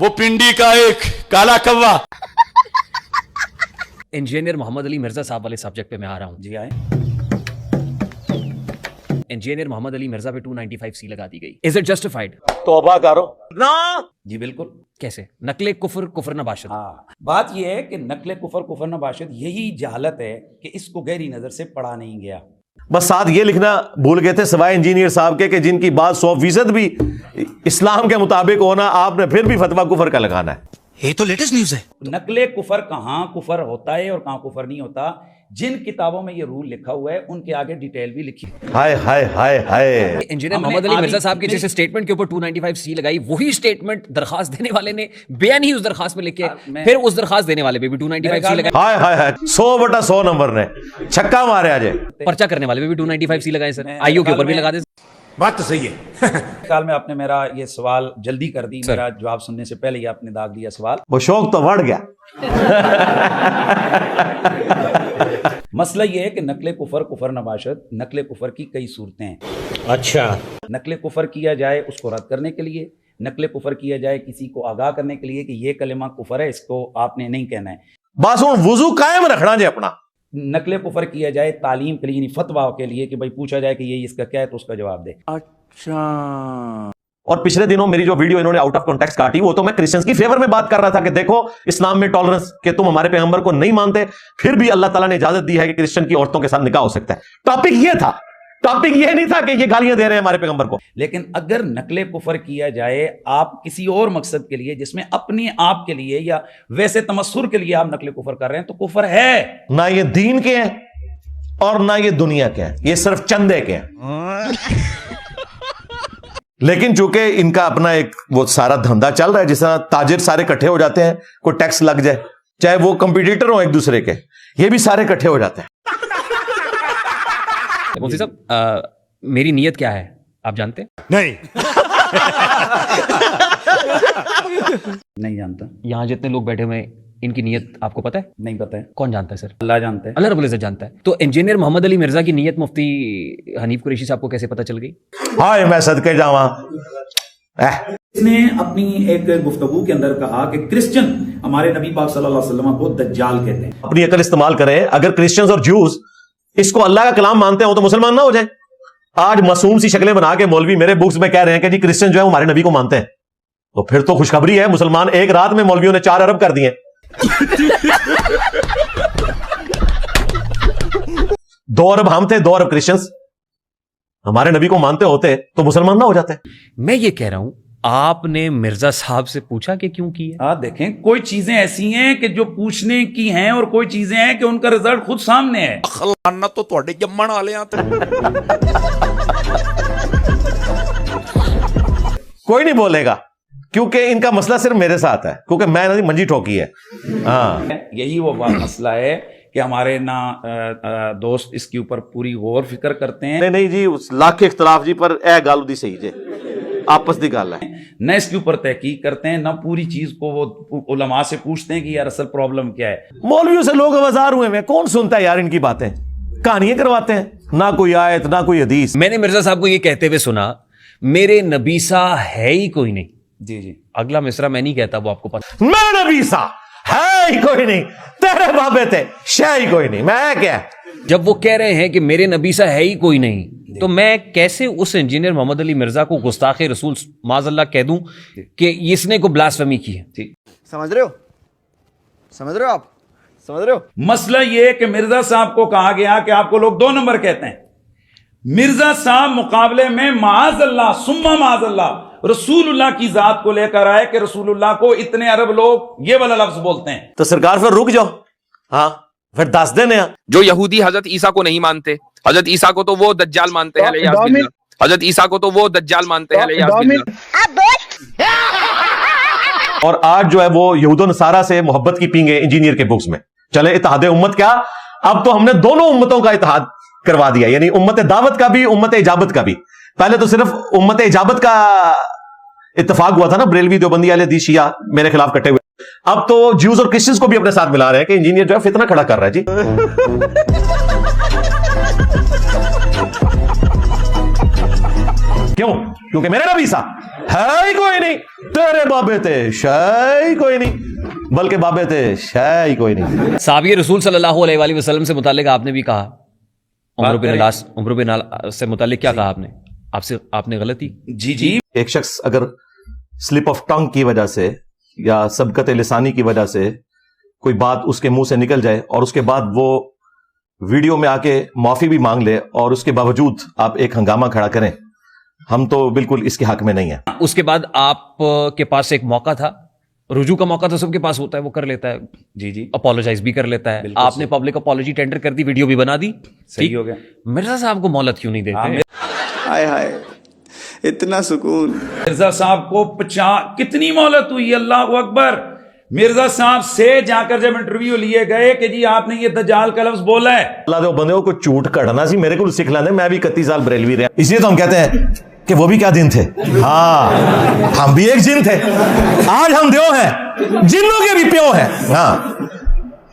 वो पिंडी का एक काला कौवा। इंजीनियर मोहम्मद अली मिर्जा साहब वाले सब्जेक्ट पे मैं आ रहा हूँ। जी आए। इंजीनियर मोहम्मद अली मिर्जा पे 295C लगा दी गई। Is it justified? तौबा करो ना। जी बिल्कुल। कैसे? नकले कुफर कुफर नबाशत। हाँ, बात यह है कि नकले कुफर कुफर नबाशत यही जहालत है कि इसको गहरी नजर से पढ़ा नहीं गया। बस साथ ये लिखना भूल गए थे सिवाय इंजीनियर साहब के कि जिनकी बात 100% भी इस्लाम के मुताबिक होना, आपने फिर भी फतवा कुफर का लगाना है। ये तो लेटेस्ट न्यूज है। नकले कुफर कहाँ कुफर होता है और कहाँ कुफर नहीं होता, जिन किताबों में ये रूल लिखा हुआ है उनके आगे डिटेल भी लिखी। हाय हाय हाय हाय। इंजीनियर मोहम्मद अली मिर्जा साहब के जैसे स्टेटमेंट के ऊपर 295C लगाई, वही स्टेटमेंट दरखास्त देने वाले ने बेन ही उस दरखास्त में लिखे, फिर उस दरखास्त देने वाले पे भी 295C लगाई। हाय हाय हाय। 100/100 नंबर ने छक्का मारे आज। पर्चा करने वाले पे भी 295C लगाए सर। आईओ के ऊपर भी लगा दे। बात तो सही है। ख्याल में आपने मेरा ये सवाल जल्दी कर दी, मेरा जवाब सुनने से पहले ही आपने दाग दिया सवाल। वो शौक तो बढ़ गया। मसला ये है कि नकले कुफर कुफर नबाशत, नकले कुफर की कई सूरतें हैं। अच्छा, नकले कुफर किया जाए उसको रद्द करने के लिए, नकले कुफर किया जाए किसी को आगाह करने के लिए कि ये कलिमा कुफर है, इसको आपने नहीं कहना है। बस हुण वुजू कायम रखना जी अपना। नकले कुफर किया जाए तालीम के लिए, यानी फतवा के लिए कि भाई पूछा जाए कि ये इसका क्या है तो उसका जवाब दे। अच्छा। और पिछले दिनों मेरी जो वीडियो इन्होंने आउट ऑफ कॉन्टेक्स्ट काटी, वो तो मैं क्रिश्चियंस की फेवर में बात कर रहा था कि देखो इस्लाम में टॉलरेंस के तुम हमारे पैगंबर को नहीं मानते, फिर भी अल्लाह ताला ने इजाजत दी है कि क्रिश्चियन की औरतों के साथ निकाह हो सकता है। टॉपिक ये था, टॉपिक ये नहीं था कि ये गालियां दे रहे हैं हमारे पैगंबर को। लेकिन अगर नकले कुफर किया जाए आप किसी और मकसद के लिए, जिसमें अपने आप के लिए या वैसे तमस्सुर के लिए आप नकले कुफर कर रहे हैं, तो कुफर है। ना ये दीन के हैं और ना ये दुनिया के हैं, ये सिर्फ चंदे के हैं। लेकिन चूंकि इनका अपना एक वो सारा धंधा चल रहा है, जिस तरह ताजिर सारे इकट्ठे हो जाते हैं, कोई टैक्स लग जाए, चाहे वो कंपटीटर हो एक दूसरे के, ये भी सारे इकट्ठे हो जाते हैं। मुफ्ती साहब, मेरी नीयत क्या है आप जानते हैं? नहीं। नहीं जानता। यहाँ जितने लोग बैठे हुए हैं, इनकी नीयत आपको पता है? नहीं पता है। कौन जानता है सर? अल्लाह जानता है। अल्लाह रब्बुल इज्जत जानता है। तो इंजीनियर मोहम्मद अली मिर्जा की नीयत मुफ्ती हनीफ कुरैशी साहब को कैसे पता चल गई? हाय मैं सदके जावा। इसने अपनी एक गुफ्तगू के अंदर कहा कि क्रिश्चियन हमारे नबी पाक सल्लल्लाहु अलैहि वसल्लम को दज्जाल कहते हैं। अपनी अकल इस्तेमाल करें। अगर क्रिश्चियंस और ज्यूज इसको अल्लाह का कलाम मानते हो तो मुसलमान ना हो जाए। आज मासूम सी शक्लें बना के मौलवी मेरे बुक्स में कह रहे हैं कि जी क्रिश्चियन जो है हमारे नबी को मानते हैं, तो फिर तो खुशखबरी है, मुसलमान एक रात में मौलवियों ने 4 अरब कर दिए। 2 अरब हम थे, 2 अरब क्रिश्चियंस। हमारे नबी को मानते होते तो मुसलमान ना हो जाते। मैं ये कह रहा हूं, आपने मिर्जा साहब से पूछा कि क्यों की है? आप देखें, कोई चीजें ऐसी हैं कि जो पूछने की हैं और कोई चीजें हैं कि उनका रिजल्ट खुद सामने है। खलाना तो ਤੁਹਾਡੇ ਜੰਮਣ ਵਾਲਿਆਂ ਤੇ। कोई नहीं बोलेगा क्योंकि इनका मसला सिर्फ मेरे साथ है, क्योंकि मैं ना मंजी ठोकी है। हाँ, यही वो मसला है कि हमारे ना दोस्त इसके ऊपर पूरी गौर फिक्र करते हैं। नहीं जी, उस लाख के इख्तलाफ जी पर ए गल दी सही जे आपस दी गल है। न इसके ऊपर तहकीक करते हैं, न पूरी चीज को वो उलमा से पूछते हैं कि यार असल प्रॉब्लम क्या है। मौलवियों से लोग आवाजार हुए हैं, कौन सुनता है यार इनकी बातें? कहानियां करवाते हैं, ना कोई आयत ना कोई हदीस। मैंने मिर्जा साहब को ये कहते हुए सुना, मेरे नबीसा है ही कोई नहीं। जी जी। अगला मिसरा मैं नहीं कहता, वो आपको पता। मेरा नबीसा है ही कोई नहीं, तेरे बाबे थे शह ही कोई नहीं, मैं क्या? जब वो कह रहे हैं कि मेरे नबीसा है ही कोई नहीं, तो मैं कैसे उस इंजीनियर मोहम्मद अली मिर्जा को गुस्ताख रसूल माज़अल्लाह कह दूं कि इसने को ब्लास्फेमी की है? समझ रहे हो? समझ रहे हो आप? समझ रहे हो? मसला ये है कि मिर्जा साहब को कहा गया कि आपको लोग 2 नंबर कहते हैं। मिर्जा साहब मुकाबले में माज़अल्लाह सुम्मा माज़अल्लाह रसूलुल्लाह की जात को लेकर आए कि रसूलुल्लाह को इतने अरब लोग ये वाला लफ्ज बोलते हैं। तो सरकार फिर रुक जाओ। हाँ, फिर 10 देने। जो यहूदी हजरत ईसा को नहीं मानते, हजरत ईसा को तो वो दज्जाल मानते हैं, हजरत ईसा को तो वो दज्जाल मानते हैं। और आज जो है वो यहूदो नसारा से मोहब्बत की पींगे इंजीनियर के बुक्स में। चले इत्तेहाद उम्मत क्या, अब तो हमने दोनों उम्मतों का इत्तेहाद करवा दिया, यानी उम्मत दावत का भी उम्मत इजाबत का भी। पहले तो सिर्फ उम्मत इजाबत का इत्तेफाक हुआ था ना, बरेलवी देवबंदी वाले दी शिया मेरे खिलाफ कटे हुए। अब तो ज्यूज और क्रिश्चियंस को भी अपने साथ मिला रहे हैं कि इंजीनियर जो है फितना खड़ा कर रहा है जी। क्यों? क्योंकि मेरे नबी सा है ही कोई नहीं। तेरे बाबे थे शाही कोई नहीं, बल्कि बाबे थे शाही कोई नहीं। साहबी रसूल सल्लल्लाहु अलैहि वसल्लम से मुतालिक आपने भी कहा, उम्र बिन अल से मुतालिक क्या कहा आपने? आपने गलती। जी जी। एक शख्स अगर स्लिप ऑफ टंग की वजह से या सबकत लिसानी की वजह से कोई बात उसके मुंह से निकल जाए और उसके बाद वो वीडियो में आके माफी भी मांग ले और उसके बावजूद आप एक हंगामा खड़ा करें, हम तो बिल्कुल इसके हक में नहीं है। उसके बाद आप के पास एक मौका था, रुजू का मौका तो सबके पास होता है, वो कर लेता है, जी जी, अपोलोजाइज भी कर लेता है। आपने पब्लिक अपॉलॉजी टेंडर कर दी, वीडियो भी बना दी, सही हो गया। मिर्जा साहब को मोहलत क्यों नहीं देते? हाय हाय, इतना सुकून। मिर्जा साहब को 50 कितनी मोहलत हुई, अल्लाह अकबर। मिर्जा साहब से जाकर जब इंटरव्यू लिए गए कि जी आपने ये दज्जाल का लफ्ज बोला है, अल्लाह दे बंदे को झूठ कढ़ना सी मेरे को सिख लाने, मैं भी 31 साल बरेलवी रहा, इसलिए तो हम कहते हैं कि वो भी क्या दिन थे। हाँ, हम भी एक जिन थे, आज हम देव हैं, जिन्नों के भी प्यो हैं, हाँ,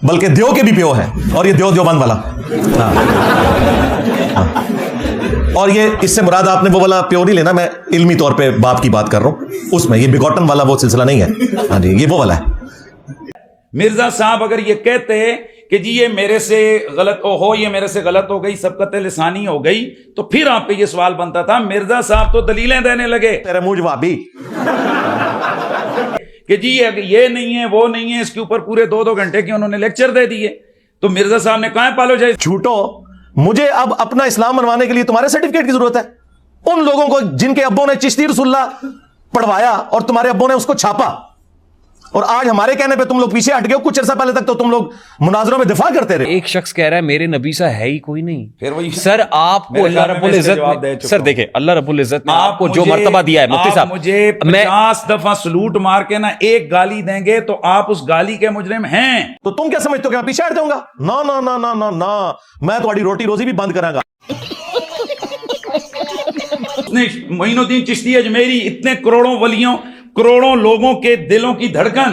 बल्कि देव के भी प्यो हैं, और ये देवबंद वाला। हाँ। और ये इससे मुराद आपने वो वाला प्यो नहीं लेना, मैं इल्मी तौर पे बाप की बात कर रहा हूं, उसमें ये बिगॉटन वाला वो सिलसिला नहीं है। हाँ जी, ये वो वाला है। मिर्जा साहब अगर ये कहते कि जी ये मेरे से गलत हो, ये मेरे से गलत हो गई, सबकत लिसानी हो गई, तो फिर आप पे ये सवाल बनता था। मिर्जा साहब तो दलीलें देने लगे, तेरे मुंह जवाबी कि जी ये नहीं है, वो नहीं है, इसके ऊपर पूरे 2-2 घंटे के उन्होंने लेक्चर दे दिए। तो मिर्जा साहब ने कहा अपोलोजाइज। झूठो, मुझे अब अपना इस्लाम मनवाने के लिए तुम्हारे सर्टिफिकेट की जरूरत है? उन लोगों को जिनके अब्बों ने चिश्ती रसूलुल्लाह पढ़वाया और तुम्हारे अब्बों ने उसको छापा, और आज हमारे कहने पे तुम लोग पीछे हट गए हो। कुछ अर्सा पहले तक तो तुम लोग मुनाजरों में दिफा करते रहे। एक शख्स कह रहा है मेरे नबी सा है ही कोई नहीं। फिर वही सर आपको अल्लाह रब्बुल इज्जत, सर देखे अल्लाह रब्बुल इज्जत ने आपको जो मर्तबा दिया है, मुफ्ती साहब, मुझे 50 दफा सलूट मार के ना एक गाली देंगे तो आप उस गाली के मुजरिम हैं। तो तुम क्या समझते हो कि मैं पीछे हट जाऊंगा? ना ना ना ना ना ना, मैं तुम्हारी रोटी रोजी भी बंद करांगा। मोइनुद्दीन चिश्ती अजमेरी, इतने करोड़ों वलियों, करोड़ों लोगों के दिलों की धड़कन,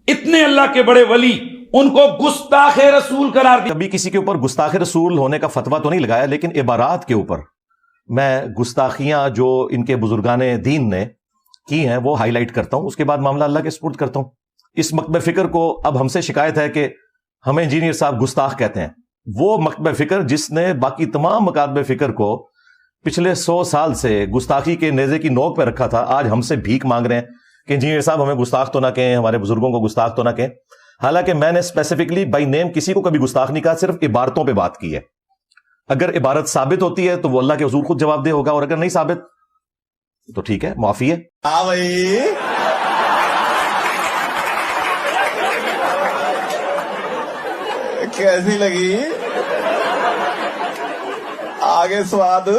इतने अल्लाह के बड़े वली, उनको गुस्ताखे रसूल करार दिया। कभी किसी के ऊपर गुस्ताखे रसूल होने का फतवा तो नहीं लगाया, लेकिन इबारात के ऊपर मैं गुस्ताखियां जो इनके बुजुर्गाने दीन ने की हैं वो हाईलाइट करता हूं, उसके बाद मामला अल्लाह के सुपुर्द करता हूं। इस मकतब फिक्र को अब हमसे शिकायत है कि हमें इंजीनियर साहब गुस्ताख कहते हैं। वो मकतब फिक्र जिसने बाकी तमाम मकातब फिक्र को पिछले 100 साल से गुस्ताखी के नेज़े की नोक पर रखा था, आज हमसे भीख मांग रहे हैं कि इंजीनियर साहब हमें गुस्ताख तो ना कहें, हमारे बुजुर्गों को गुस्ताख तो ना कहें। हालांकि मैंने स्पेसिफिकली बाई नेम किसी को कभी गुस्ताख नहीं कहा, सिर्फ इबारतों पे बात की है। अगर इबारत साबित होती है तो वो अल्लाह के हुजूर खुद जवाब दे होगा, और अगर नहीं साबित तो ठीक है, माफी है। हाँ भाई, कैसी लगी? आगे स्वाद